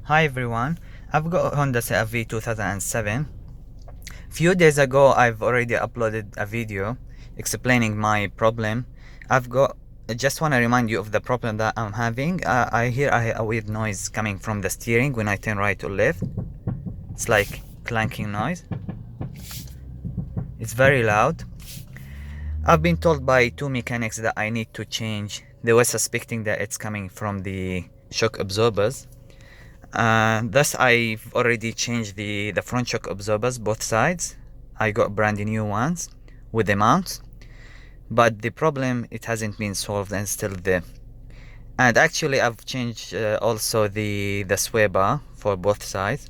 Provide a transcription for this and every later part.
Hi everyone, I've got a Honda CR-V 2007. Few days ago I've already uploaded a video explaining my problem. I just want to remind you of the problem that I'm having. I hear a weird noise coming from the steering when I turn right or left. It's like clanking noise. It's very loud. I've been told by two mechanics that I need to change. They were suspecting that it's coming from the shock absorbers. Thus I've already changed the front shock absorbers, both sides. I got brand new ones with the mounts, but the problem, it hasn't been solved and still there. And actually I've changed also the sway bar for both sides.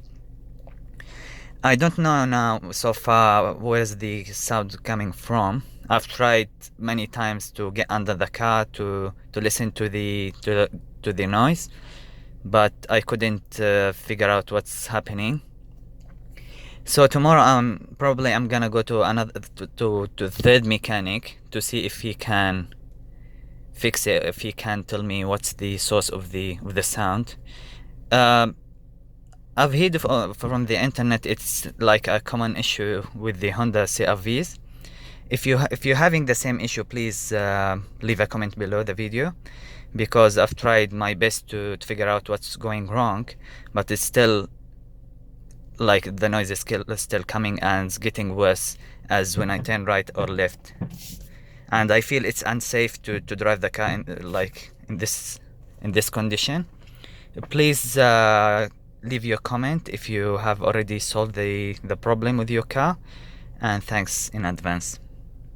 I don't know now so far where's the sound coming from. I've tried many times to get under the car to listen to the noise, but I couldn't figure out what's happening. So tomorrow I'm gonna go to another to third mechanic to see if he can fix it, if he can tell me what's the source of the sound. I've heard from the internet it's like a common issue with the Honda CR-Vs. If you're having the same issue, please leave a comment below the video, because I've tried my best to figure out what's going wrong, but it's still like the noise is still coming and it's getting worse as when I turn right or left. And I feel it's unsafe to drive the car in this condition. Please leave your comment if you have already solved the problem with your car, and thanks in advance.